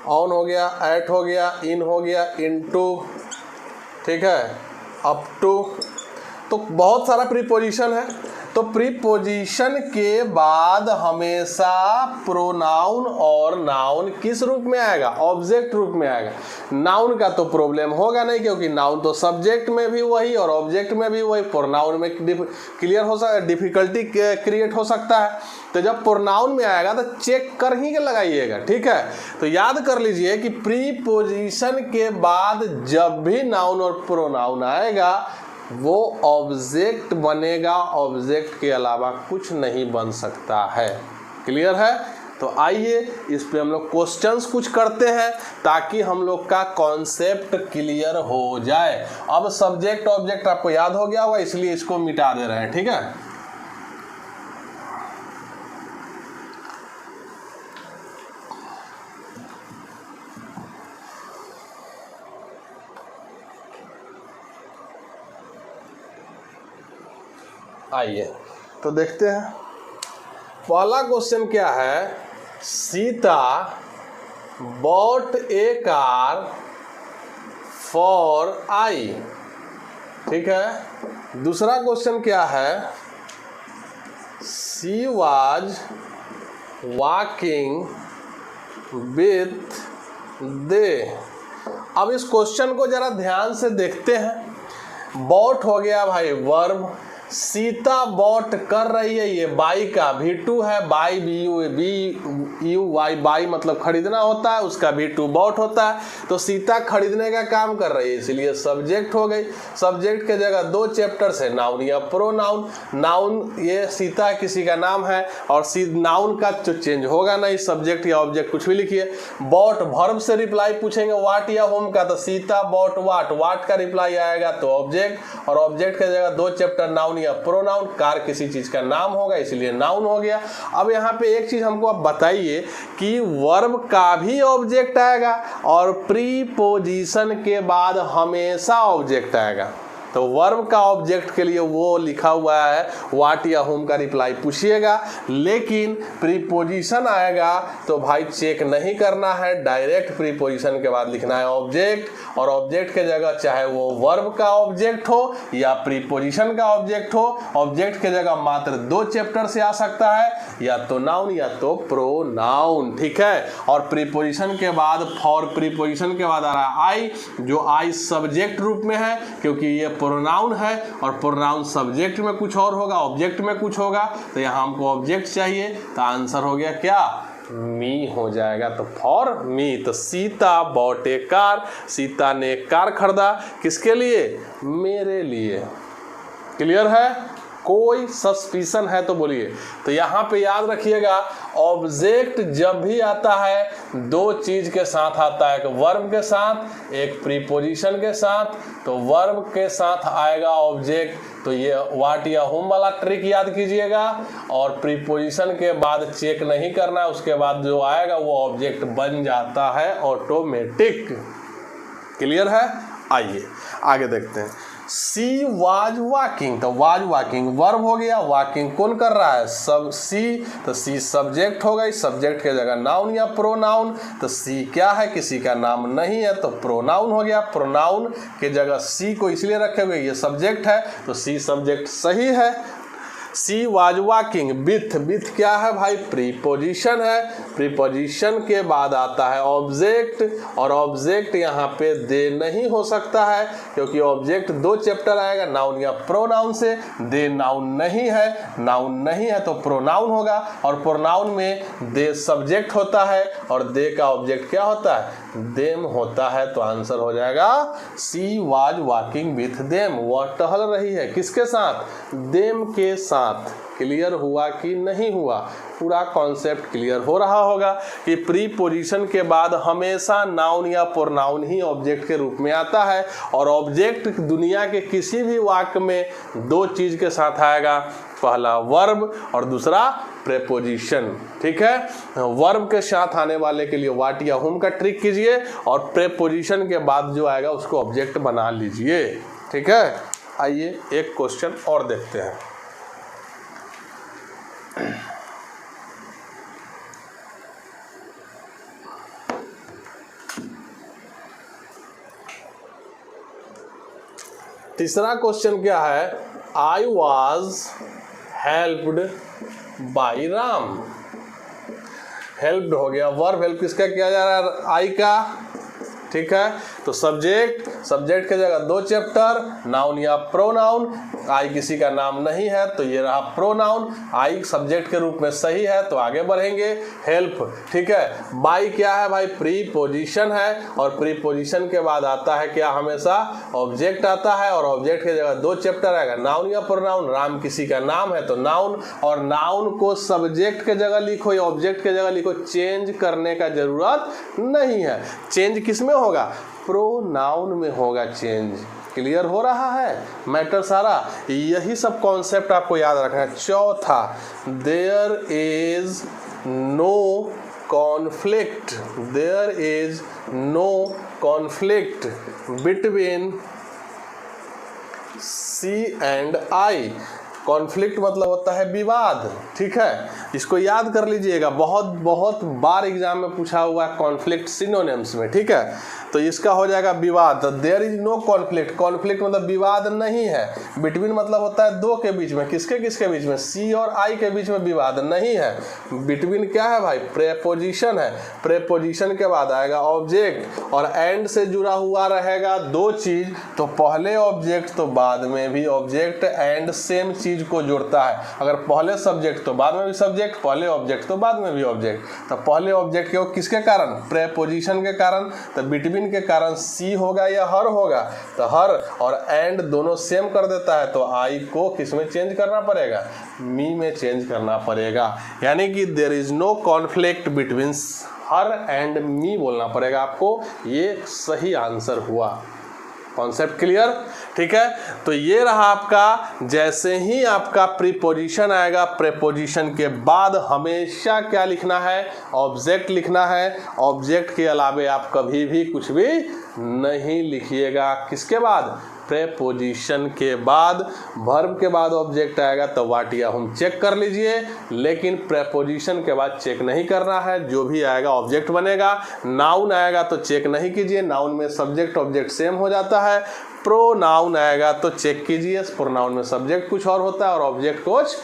ऑन हो गया, एट हो गया, इन हो गया, इनटू, ठीक है, अप टू। तो बहुत सारा प्रीपोजिशन है। तो प्रीपोजिशन के बाद हमेशा प्रोनाउन और नाउन किस रूप में आएगा? ऑब्जेक्ट रूप में आएगा। नाउन का तो प्रॉब्लम होगा नहीं, क्योंकि नाउन तो सब्जेक्ट में भी वही और ऑब्जेक्ट में भी वही। प्रोनाउन में क्लियर हो सकता, डिफिकल्टी क्रिएट हो सकता है। तो जब प्रोनाउन में आएगा तो चेक कर ही लगाइएगा, ठीक है। तो याद कर लीजिए कि प्रीपोजिशन के बाद जब भी नाउन और प्रोनाउन आएगा वो ऑब्जेक्ट बनेगा, ऑब्जेक्ट के अलावा कुछ नहीं बन सकता है। क्लियर है? तो आइए इस पे हम लोग क्वेश्चंस कुछ करते हैं ताकि हम लोग का कॉन्सेप्ट क्लियर हो जाए। अब सब्जेक्ट ऑब्जेक्ट आपको याद हो गया होगा, इसलिए इसको मिटा दे रहे हैं, ठीक है। आइए तो देखते हैं। पहला क्वेश्चन क्या है? Sita bot A car for I, ठीक है। दूसरा क्वेश्चन क्या है? शी वाज वॉकिंग विथ दे। अब इस क्वेश्चन को जरा ध्यान से देखते हैं। बॉट हो गया भाई वर्ब, सीता बॉट कर रही है, ये बाई का V2 है, बाई BU बाई मतलब खरीदना होता है, उसका V2 बॉट होता है। तो सीता खरीदने का काम कर रही है, इसलिए सब्जेक्ट हो गई। सब्जेक्ट के जगह दो चैप्टर से नाउन या प्रोनाउन। नाउन ये सीता किसी का नाम है और नाउन का जो चेंज होगा नहीं, सब्जेक्ट या ऑब्जेक्ट कुछ भी लिखिए। बॉट वर्ब से रिप्लाई पूछेंगे वाट या होम का, तो सीता बॉट वाट, वाट का रिप्लाई आएगा तो ऑब्जेक्ट, और ऑब्जेक्ट के जगह दो चैप्टर नाउन या प्रोनाउन। कार किसी चीज का नाम होगा इसलिए नाउन हो गया। अब यहाँ पे एक चीज हमको आप बताइए कि वर्ब का भी ऑब्जेक्ट आएगा और प्रीपोजिशन के बाद हमेशा ऑब्जेक्ट आएगा। तो वर्ब का ऑब्जेक्ट के लिए वो लिखा हुआ है वाट या होम का रिप्लाई पूछिएगा, लेकिन प्रीपोजिशन आएगा तो भाई चेक नहीं करना है, डायरेक्ट प्रीपोजिशन के बाद लिखना है ऑब्जेक्ट, और ऑब्जेक्ट के जगह चाहे वो वर्ब का ऑब्जेक्ट हो या प्रीपोजिशन का ऑब्जेक्ट हो, ऑब्जेक्ट के जगह मात्र दो चैप्टर से आ सकता है, या तो नाउन या तो प्रोनाउन, ठीक है। और प्रीपोजिशन के बाद फॉर प्रीपोजिशन के बाद आ रहा है आई, जो आई सब्जेक्ट रूप में है क्योंकि ये प्रोनाउन है, और प्रोनाउन सब्जेक्ट में कुछ और होगा, ऑब्जेक्ट में कुछ होगा। तो यहाँ हमको ऑब्जेक्ट चाहिए, तो आंसर हो गया क्या? मी हो जाएगा। तो फॉर मी। तो सीता बॉट ए कार, सीता ने कार खरीदा, किसके लिए? मेरे लिए। क्लियर है? कोई सस्पिशन है तो बोलिए। तो यहाँ पे याद रखिएगा ऑब्जेक्ट जब भी आता है दो चीज के साथ आता है, एक वर्ब के साथ, एक प्रीपोजिशन के साथ। तो वर्ब के साथ आएगा ऑब्जेक्ट, तो ये वाट या होम वाला ट्रिक याद कीजिएगा, और प्रीपोजिशन के बाद चेक नहीं करना, उसके बाद जो आएगा वो ऑब्जेक्ट बन जाता है ऑटोमेटिक। क्लियर है? आइए आगे देखते हैं। सी वाज वॉकिंग, तो वाज वॉकिंग वर्ब हो गया, वॉकिंग कौन कर रहा है? सब सी, तो सी सब्जेक्ट हो गई, सब्जेक्ट के जगह नाउन या प्रोनाउन। तो सी क्या है? किसी का नाम नहीं है, तो प्रोनाउन हो गया। प्रोनाउन के जगह सी को इसलिए रखे हुए, ये सब्जेक्ट है तो सी सब्जेक्ट सही है। She was walking with, with क्या है भाई? प्रीपोजिशन है। प्रीपोजिशन के बाद आता है ऑब्जेक्ट, और ऑब्जेक्ट यहाँ पे दे नहीं हो सकता है क्योंकि ऑब्जेक्ट दो चैप्टर आएगा, नाउन या प्रोनाउन से। दे नाउन नहीं है, नाउन नहीं है तो प्रोनाउन होगा, और प्रोनाउन में दे सब्जेक्ट होता है और दे का ऑब्जेक्ट क्या होता है? देम होता है। तो आंसर हो जाएगा she was walking with them. वह टहल रही है किसके साथ? देम के साथ। साथ। क्लियर हुआ कि नहीं हुआ? पूरा कॉन्सेप्ट क्लियर हो रहा होगा कि प्रीपोजिशन के बाद हमेशा नाउन या प्रोनाउन ही ऑब्जेक्ट के रूप में आता है, और ऑब्जेक्ट दुनिया के किसी भी वाक्य में दो चीज के साथ आएगा, पहला वर्ब और दूसरा प्रेपोजिशन। ठीक है, वर्ब के साथ आने वाले के लिए व्हाट या हुम का ट्रिक कीजिए, और प्रेपोजिशन के बाद जो आएगा उसको ऑब्जेक्ट बना लीजिए। ठीक है, आइए एक क्वेश्चन और देखते हैं। तीसरा क्वेश्चन क्या है? I was helped by Ram. Helped हो गया, वर्ब हेल्प किसका किया जा रहा है? आई का। ठीक है, तो सब्जेक्ट के जगह दो चैप्टर, नाउन या प्रोनाउन। आई किसी का नाम नहीं है तो ये रहा प्रोनाउन, आई सब्जेक्ट के रूप में सही है तो आगे बढ़ेंगे। हेल्प, ठीक है, बाई क्या है भाई? प्रीपोजिशन है, और प्रीपोजिशन के बाद आता है क्या? हमेशा ऑब्जेक्ट आता है, और ऑब्जेक्ट के जगह दो चैप्टर आएगा, नाउन या प्रोनाउन। राम किसी का नाम है तो नाउन, और नाउन को सब्जेक्ट के जगह लिखो या ऑब्जेक्ट के जगह लिखो, चेंज करने का जरूरत नहीं है। चेंज किस में होगा? प्रोनाउन में होगा चेंज। क्लियर हो रहा है मैटर सारा? यही सब कॉन्सेप्ट आपको याद रखना है। चौथा, there is no conflict, there is no conflict between C and I. Conflict मतलब होता है विवाद। ठीक है, इसको याद कर लीजिएगा, बहुत बार एग्जाम में पूछा हुआ है कॉन्फ्लिक्ट सिनोनिम्स में। ठीक है, तो इसका हो जाएगा विवाद। There is no conflict, conflict मतलब विवाद नहीं है। बिटवीन मतलब होता है दो के बीच में, किसके किसके बीच में? सी और आई के बीच में विवाद नहीं है। बिटवीन क्या है भाई? प्रेपोजिशन है। प्रेपोजिशन के बाद आएगा ऑब्जेक्ट, और एंड से जुड़ा हुआ रहेगा दो चीज, तो पहले ऑब्जेक्ट तो बाद में भी ऑब्जेक्ट, एंड सेम चीज को जोड़ता है। अगर पहले सब्जेक्ट तो बाद में भी सब्जेक्ट, पहले ऑब्जेक्ट तो बाद में भी ऑब्जेक्ट। तो पहले ऑब्जेक्ट के किसके कारण? प्रेपोजिशन के कारण। तो बिटवीन के कारण सी होगा या हर होगा? तो हर और एंड दोनों सेम कर देता है, तो आई को किस में चेंज करना पड़ेगा? मी में चेंज करना पड़ेगा। यानी कि there is no conflict between her and me बोलना पड़ेगा आपको। ये सही आंसर हुआ। Concept clear? ठीक है, तो ये रहा आपका। जैसे ही आपका प्रीपोजिशन आएगा, प्रीपोजिशन के बाद हमेशा क्या लिखना है? ऑब्जेक्ट लिखना है। ऑब्जेक्ट के अलावे आप कभी भी कुछ भी नहीं लिखिएगा। किसके बाद? प्रीपोजिशन के बाद। वर्ब के बाद ऑब्जेक्ट आएगा तो व्हाट या हुम चेक कर लीजिए, लेकिन प्रीपोजिशन के बाद चेक नहीं करना है, जो भी आएगा ऑब्जेक्ट बनेगा। नाउन आएगा तो चेक नहीं कीजिए, नाउन में सब्जेक्ट ऑब्जेक्ट सेम हो जाता है। प्रोनाउन आएगा तो चेक कीजिए, प्रोनाउन में सब्जेक्ट कुछ और होता है और ऑब्जेक्ट कुछ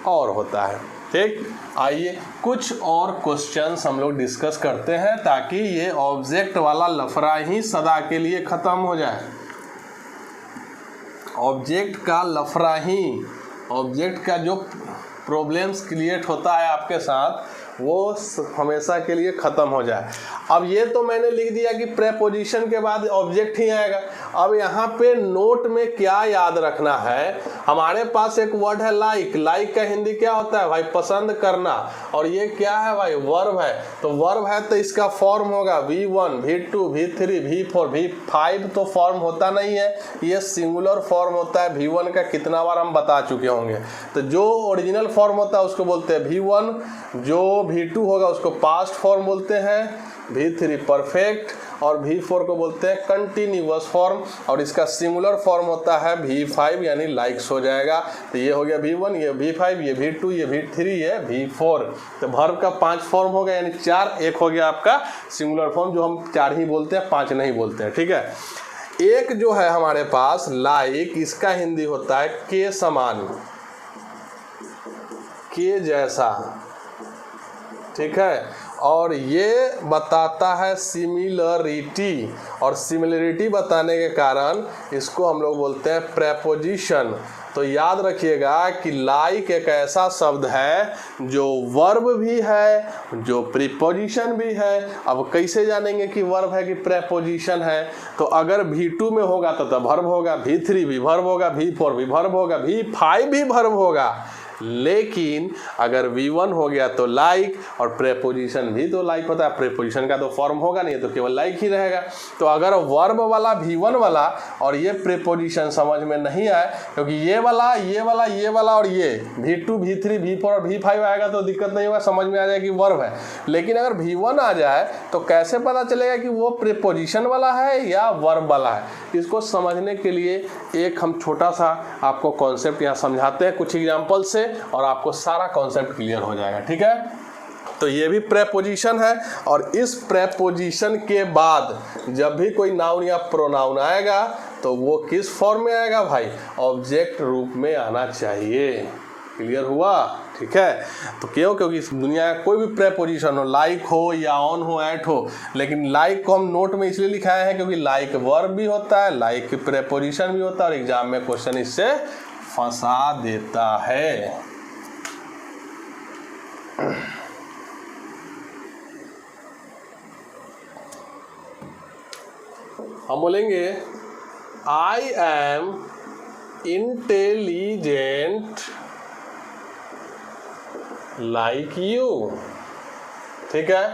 और होता है। ठीक, आइए कुछ और क्वेश्चंस हम लोग डिस्कस करते हैं, ताकि ये ऑब्जेक्ट वाला लफड़ा ही सदा के लिए खत्म हो जाए। ऑब्जेक्ट का लफड़ा ही, ऑब्जेक्ट का जो प्रॉब्लम्स क्रिएट होता है आपके साथ, वो हमेशा के लिए ख़त्म हो जाए। अब ये तो मैंने लिख दिया कि प्रेपोजिशन के बाद ऑब्जेक्ट ही आएगा। अब यहाँ पे नोट में क्या याद रखना है? हमारे पास एक वर्ड है लाइक। लाइक का हिंदी क्या होता है भाई? पसंद करना। और ये क्या है भाई? वर्ब है। तो वर्ब है तो इसका फॉर्म होगा V1, V2, V3, V4, V5 तो फॉर्म होता नहीं है, ये सिंगुलर फॉर्म होता है। V1 का कितना बार हम बता चुके होंगे। तो जो ओरिजिनल फॉर्म होता है उसको बोलते हैं V1, जो V2 होगा उसको पास्ट फॉर्म बोलते हैं, V3 परफेक्ट, और V4 को बोलते हैं कंटिन्यूअस फॉर्म, और इसका सिंगुलर फॉर्म होता है V5 यानी लाइक्स हो जाएगा। तो ये हो गया V1, ये V5, ये V2, ये V3, ये V4। तो वर्ब का 5 फॉर्म हो गया, यानी 4। एक हो गया आपका सिंगुलर फॉर्म, जो हम 4 ही बोलते हैं, 5 नहीं बोलते हैं। ठीक है, एक जो है हमारे पास लाइक, इसका हिंदी होता है के समान, के जैसा। ठीक है, और ये बताता है सिमिलरिटी, और सिमिलरिटी बताने के कारण इसको हम लोग बोलते हैं प्रेपोजिशन। तो याद रखिएगा कि लाइक एक ऐसा शब्द है जो वर्ब भी है, जो प्रीपोजिशन भी है। अब कैसे जानेंगे कि वर्ब है कि प्रेपोजिशन है? तो अगर V2 में होगा तो वर्ब होगा, V3 भी वर्ब होगा, V4 भी वर्ब होगा, V5 भी वर्ब होगा। लेकिन अगर V1 हो गया तो लाइक, और प्रेपोजिशन भी तो लाइक होता है, प्रेपोजिशन का तो फॉर्म होगा नहीं, तो केवल लाइक ही रहेगा। तो अगर वर्ब वाला V1 वाला और ये प्रेपोजिशन समझ में नहीं आए, क्योंकि ये वाला और ये V2 V3 V4 और V5 आएगा तो दिक्कत नहीं होगा, समझ में आ जाएगा कि वर्ब है। लेकिन अगर V1 आ जाए तो कैसे पता चलेगा कि वो प्रेपोजिशन वाला है या वर्ब वाला है? इसको समझने के लिए एक हम छोटा सा आपको कॉन्सेप्ट यहाँ समझाते हैं कुछ एग्जाम्पल से, और आपको सारा कॉन्सेप्ट क्लियर हो जाएगा। ठीक है, तो ये भी प्रेपोजिशन है, और इस प्रेपोजिशन के बाद जब भी कोई नाउन या प्रोनाउन आएगा तो वो किस फॉर्म में आएगा भाई? ऑब्जेक्ट रूप में आना चाहिए। क्लियर हुआ? ठीक है, तो क्यों? क्योंकि इस दुनिया का कोई भी प्रेपोजिशन हो, लाइक हो या ऑन हो, एट हो, लेकिन लाइक को हम नोट में इसलिए लिखाए हैं क्योंकि लाइक वर्ब भी होता है, लाइक प्रेपोजिशन भी होता है, और एग्जाम में क्वेश्चन इससे फंसा देता है। हम बोलेंगे आई एम इंटेलिजेंट लाइक यू। ठीक है,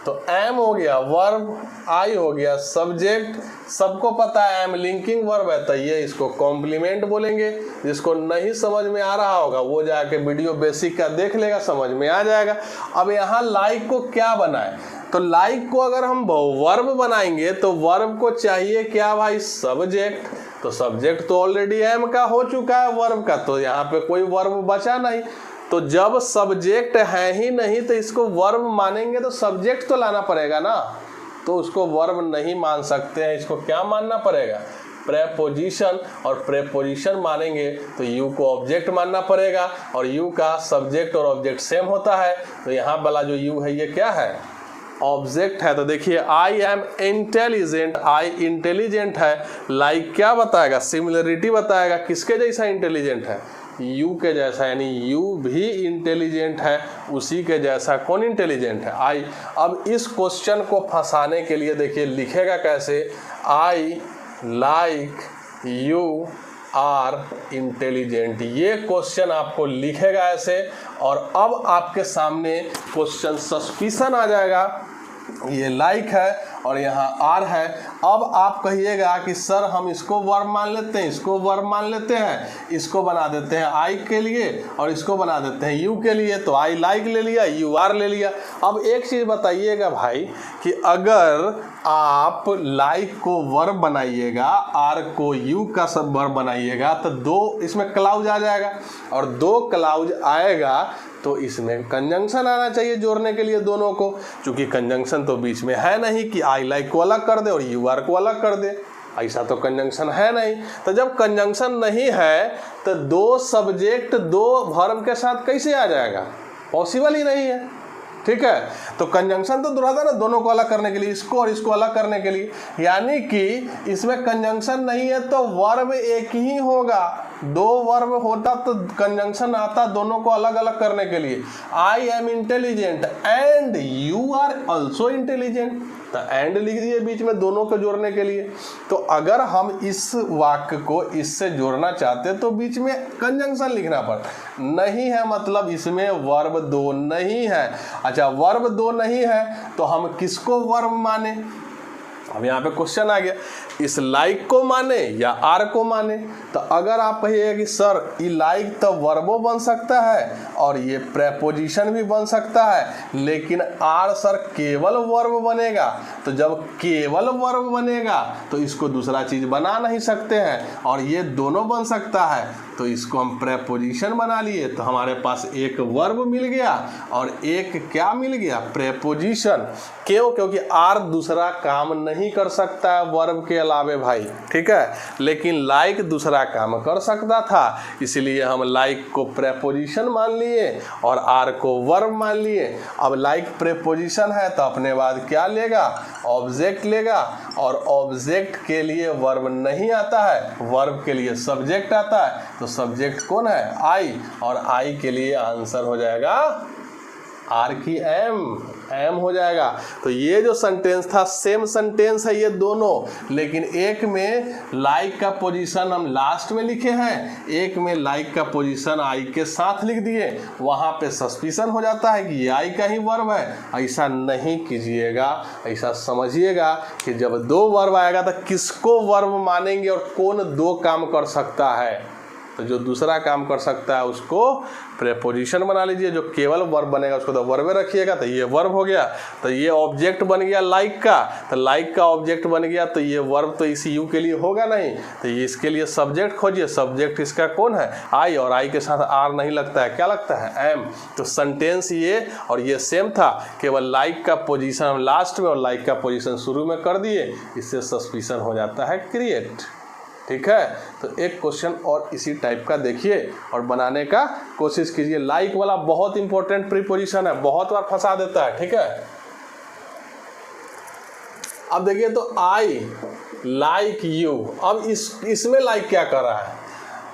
तो एम हो गया वर्ब, आई हो गया सब्जेक्ट, सबको पता है एम लिंकिंग वर्ब है, तो ये इसको कॉम्प्लीमेंट बोलेंगे। जिसको नहीं समझ में आ रहा होगा वो जाके वीडियो बेसिक का देख लेगा, समझ में आ जाएगा। अब यहाँ लाइक को क्या बनाए? तो लाइक को अगर हम वर्ब बनाएंगे तो वर्ब को चाहिए क्या भाई? सब्जेक्ट। तो सब्जेक्ट तो ऑलरेडी एम का हो चुका है वर्ब का, तो यहाँ पे कोई वर्ब बचा नहीं। तो जब सब्जेक्ट है ही नहीं तो इसको वर्ब मानेंगे तो सब्जेक्ट तो लाना पड़ेगा ना, तो उसको वर्ब नहीं मान सकते हैं, इसको क्या मानना पड़ेगा? प्रेपोजिशन। और प्रेपोजिशन मानेंगे तो यू को ऑब्जेक्ट मानना पड़ेगा, और यू का सब्जेक्ट और ऑब्जेक्ट सेम होता है, तो यहाँ वाला जो यू है ये क्या है? ऑब्जेक्ट है। तो देखिए आई एम इंटेलिजेंट, आई इंटेलिजेंट है, लाइक क्या बताएगा? सिमिलरिटी बताएगा, किसके जैसा इंटेलिजेंट है? यू के जैसा, यानी यू भी इंटेलिजेंट है, उसी के जैसा। कौन इंटेलिजेंट है? आई। अब इस क्वेश्चन को फंसाने के लिए देखिए लिखेगा कैसे? I like you are intelligent, ये क्वेश्चन आपको लिखेगा ऐसे, और अब आपके सामने क्वेश्चन सस्पिशन आ जाएगा। ये लाइक है और यहाँ आर है। अब आप कहिएगा कि सर हम इसको वर्ब मान लेते हैं, इसको वर्ब मान लेते हैं, इसको बना देते हैं आई के लिए और इसको बना देते हैं यू के लिए। तो आई लाइक ले लिया, यू आर ले लिया। अब एक चीज़ बताइएगा भाई कि अगर आप लाइक को वर्ब बनाइएगा, आर को यू का सब वर्ब बनाइएगा, तो दो इसमें क्लाउज आ जाएगा, और दो क्लाउज आएगा तो इसमें कंजंक्शन आना चाहिए जोड़ने के लिए दोनों को। चूंकि कंजंक्शन तो बीच में है नहीं कि आई लाइक को अलग कर दे और यू आर को अलग कर दे, ऐसा तो कंजंक्शन है नहीं। तो जब कंजंक्शन नहीं है तो दो सब्जेक्ट दो वर्ब के साथ कैसे आ जाएगा? पॉसिबल ही नहीं है। ठीक है, तो कंजंक्शन तो दुहरा था ना, दोनों को अलग करने के लिए, इसको और इसको अलग करने के लिए, यानी कि इसमें कंजंक्शन नहीं है तो वर्ब एक ही होगा। दो वर्ब होता तो कंजंक्शन आता दोनों को अलग अलग करने के लिए। I am intelligent and you are also intelligent, तो एंड लिख दिए बीच में दोनों को जोड़ने के लिए। तो अगर हम इस वाक्य को इससे जोड़ना चाहते तो बीच में कंजंक्शन लिखना पड़ता, नहीं है मतलब इसमें वर्ब दो नहीं है। अच्छा, वर्ब दो नहीं है तो हम किसको वर्ब माने? अब यहाँ पे क्वेश्चन आ गया, इस लाइक को माने या आर को माने? तो अगर आप कहिएगा कि सर ये लाइक तो वर्बो बन सकता है और ये प्रेपोजिशन भी बन सकता है, लेकिन आर सर केवल वर्ब बनेगा, तो जब केवल वर्ब बनेगा तो इसको दूसरा चीज बना नहीं सकते हैं, और ये दोनों बन सकता है तो इसको हम प्रेपोजिशन बना लिए। तो हमारे पास एक वर्ब मिल गया और एक क्या मिल गया? प्रेपोजिशन। क्यों? क्योंकि आर दूसरा काम नहीं कर सकता है वर्ब के अलावे भाई, ठीक है, लेकिन लाइक दूसरा काम कर सकता था, इसलिए हम लाइक को प्रेपोजिशन मान लिए और आर को वर्ब मान लिए। अब लाइक प्रेपोजिशन है तो अपने बाद क्या लेगा? ऑब्जेक्ट लेगा, और ऑब्जेक्ट के लिए वर्ब नहीं आता है, वर्ब के लिए सब्जेक्ट आता है। तो सब्जेक्ट कौन है? आई, और आई के लिए आंसर हो जाएगा आर की एम। एम हो जाएगा। तो ये जो सेंटेंस था सेम सेंटेंस है ये दोनों, लेकिन एक में लाइक का पोजीशन हम लास्ट में लिखे हैं, एक में लाइक का पोजीशन आई के साथ लिख दिए। वहाँ पे सस्पिशन हो जाता है कि ये आई का ही वर्ब है। ऐसा नहीं कीजिएगा, ऐसा समझिएगा कि जब दो वर्ब आएगा तो किसको वर्ब मानेंगे और कौन दो काम कर सकता है। तो जो दूसरा काम कर सकता है उसको प्रेपोजिशन बना लीजिए, जो केवल वर्ब बनेगा उसको तो वर्ब रखिएगा। तो ये वर्ब हो गया, तो ये ऑब्जेक्ट बन गया लाइक का, तो लाइक का ऑब्जेक्ट बन गया, तो ये वर्ब तो इस यू के लिए होगा नहीं, तो ये इसके लिए सब्जेक्ट खोजिए। सब्जेक्ट इसका कौन है, आई, और आई के साथ आर नहीं लगता है, क्या लगता है, एम। तो सेंटेंस ये और ये सेम था, केवल लाइक का पोजीशन हम लास्ट में और लाइक का पोजीशन शुरू में कर दिए, इससे सस्पिशन हो जाता है क्रिएट। ठीक है, तो एक क्वेश्चन और इसी टाइप का देखिए और बनाने का कोशिश कीजिए। लाइक वाला बहुत इंपॉर्टेंट प्रीपोजिशन है, बहुत बार फंसा देता है। ठीक है, अब देखिए तो आई लाइक यू, अब इसमें लाइक क्या कर रहा है,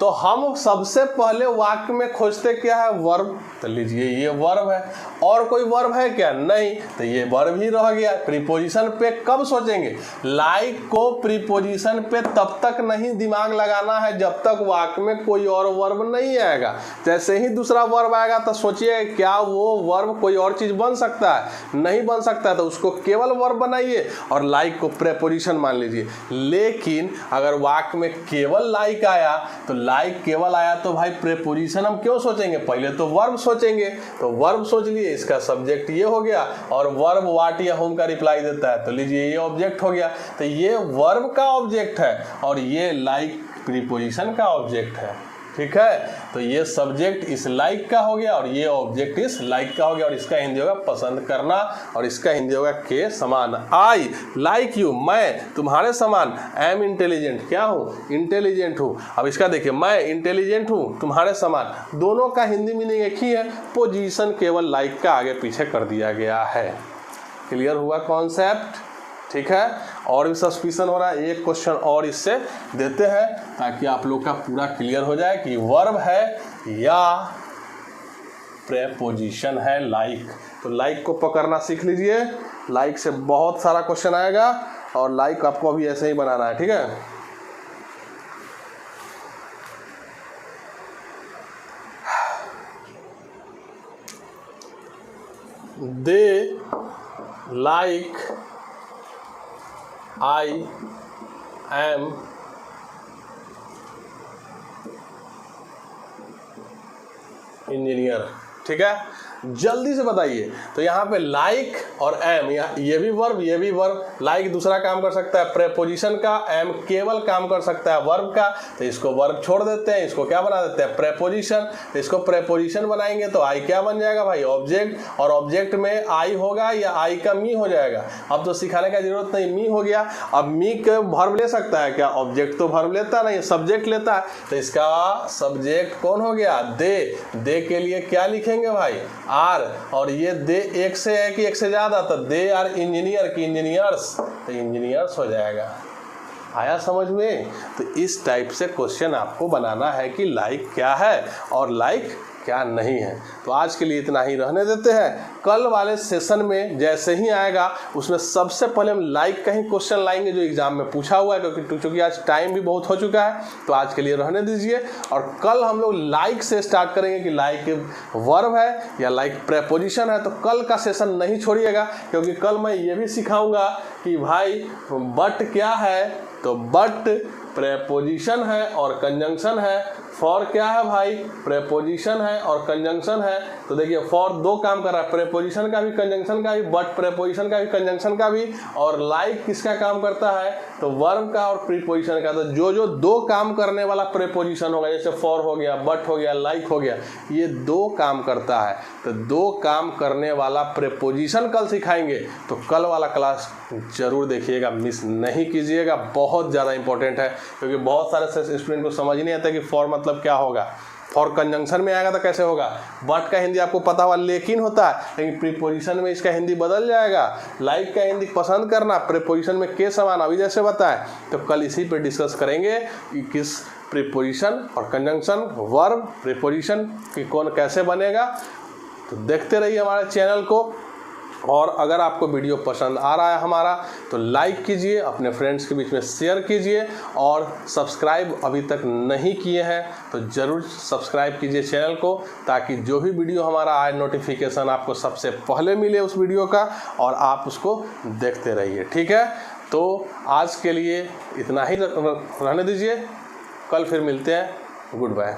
तो हम सबसे पहले वाक्य में खोजते क्या है, वर्ब। तो लीजिए ये वर्ब है, और कोई वर्ब है क्या, नहीं, तो ये वर्ब ही रह गया। प्रीपोजिशन पे कब सोचेंगे, लाइक को प्रीपोजिशन पे तब तक नहीं दिमाग लगाना है जब तक वाक्य में कोई और वर्ब नहीं आएगा। जैसे ही दूसरा वर्ब आएगा तो सोचिए क्या वो वर्ब कोई और चीज बन सकता है, नहीं बन सकता है, तो उसको केवल वर्ब बनाइए और लाइक को प्रीपोजिशन मान लीजिए। लेकिन अगर वाक्य में केवल लाइक आया, तो लाइक केवल आया तो भाई प्रीपोजिशन हम क्यों सोचेंगे, पहले तो वर्ब सोचेंगे। तो वर्ब सोच लिए, इसका सब्जेक्ट ये हो गया और वर्ब व्हाट या होम का रिप्लाई देता है, तो लीजिए ये ऑब्जेक्ट हो गया। तो ये वर्ब का ऑब्जेक्ट है और ये लाइक प्रीपोजिशन का ऑब्जेक्ट है। ठीक है, तो ये सब्जेक्ट इस लाइक का हो गया और ये ऑब्जेक्ट इस लाइक का हो गया, और इसका हिंदी होगा पसंद करना और इसका हिंदी होगा के समान। आई लाइक यू, मैं तुम्हारे समान, एम इंटेलिजेंट, क्या हूँ, इंटेलिजेंट हूँ। अब इसका देखिए, मैं इंटेलिजेंट हूँ तुम्हारे समान, दोनों का हिंदी मीनिंग एक ही है, पोजीशन केवल लाइक का आगे पीछे कर दिया गया है। क्लियर हुआ कॉन्सेप्ट। ठीक है, और भी सस्पिशन हो रहा है, एक क्वेश्चन और इससे देते हैं ताकि आप लोग का पूरा क्लियर हो जाए कि वर्ब है या प्रेपोजिशन है लाइक। तो लाइक को पकड़ना सीख लीजिए, लाइक से बहुत सारा क्वेश्चन आएगा और लाइक आपको अभी ऐसे ही बनाना है। ठीक है, they like I am engineer. ठीक है, जल्दी से बताइए। तो यहाँ पे लाइक और एम, ये भी वर्ब, लाइक दूसरा काम कर सकता है प्रेपोजिशन का, एम केवल काम कर सकता है वर्ब का, तो इसको वर्ब छोड़ देते हैं, इसको क्या बना देते हैं, प्रेपोजिशन। तो इसको प्रेपोजिशन बनाएंगे तो आई क्या बन जाएगा भाई, ऑब्जेक्ट, और ऑब्जेक्ट में आई होगा या आई का मी हो जाएगा। अब तो सिखाने का जरूरत नहीं, मी हो गया। अब मी के वर्ब ले सकता है क्या, ऑब्जेक्ट तो वर्ब लेता नहीं, सब्जेक्ट लेता है, तो इसका सब्जेक्ट कौन हो गया, दे के लिए क्या लिखेंगे भाई, आर, और ये दे एक से है कि एक से ज्यादा, तो दे आर इंजीनियर की इंजीनियर्स, तो इंजीनियर्स हो जाएगा। आया समझ में। तो इस टाइप से क्वेश्चन आपको बनाना है कि लाइक क्या है और लाइक क्या नहीं है। तो आज के लिए इतना ही रहने देते हैं। कल वाले सेशन में जैसे ही आएगा उसमें सबसे पहले हम लाइक का ही क्वेश्चन लाएंगे जो एग्जाम में पूछा हुआ है, क्योंकि आज टाइम भी बहुत हो चुका है। तो आज के लिए रहने दीजिए, और कल हम लोग लाइक से स्टार्ट करेंगे कि लाइक वर्ब है या लाइक प्रेपोजिशन है। तो कल का सेशन नहीं छोड़िएगा, क्योंकि कल मैं ये भी सिखाऊंगा कि भाई बट क्या है, तो बट प्रेपोजिशन है और कंजंक्शन है। फॉर क्या है भाई, प्रेपोजिशन है और कंजंक्शन है। तो देखिए फॉर दो काम कर रहा है, प्रेपोजिशन का भी कंजंक्शन का भी, बट प्रेपोजिशन का भी कंजंक्शन का भी, और लाइक किसका काम करता है, तो वर्ब का और प्रीपोजिशन का। तो जो दो काम करने वाला प्रेपोजिशन होगा, जैसे फॉर हो गया, बट हो गया, लाइक हो गया, ये दो काम करता है। तो दो काम करने वाला प्रेपोजिशन कल सिखाएंगे। तो कल वाला क्लास जरूर देखिएगा, मिस नहीं कीजिएगा, बहुत ज़्यादा इंपॉर्टेंट है, क्योंकि बहुत सारे स्टूडेंट को समझ नहीं आता कि फॉर मतलब क्या होगा। फॉर कंजंक्शन में आएगा तो कैसे होगा, बट का हिंदी आपको पता हुआ लेकिन होता है, लेकिन प्रीपोजिशन में इसका हिंदी बदल जाएगा। लाइक का हिंदी पसंद करना, प्रीपोजिशन में के समान, अभी जैसे बताएं। तो कल इसी पे डिस्कस करेंगे कि किस प्रीपोजिशन और कंजंक्शन, वर्ब, प्रीपोजिशन कि कौन कैसे बनेगा। तो देखते रहिए हमारे चैनल को, और अगर आपको वीडियो पसंद आ रहा है हमारा तो लाइक कीजिए, अपने फ्रेंड्स के बीच में शेयर कीजिए, और सब्सक्राइब अभी तक नहीं किए हैं तो ज़रूर सब्सक्राइब कीजिए चैनल को, ताकि जो भी वीडियो हमारा आए नोटिफिकेशन आपको सबसे पहले मिले उस वीडियो का और आप उसको देखते रहिए। ठीक है, तो आज के लिए इतना ही रहने दीजिए, कल फिर मिलते हैं। Good bye.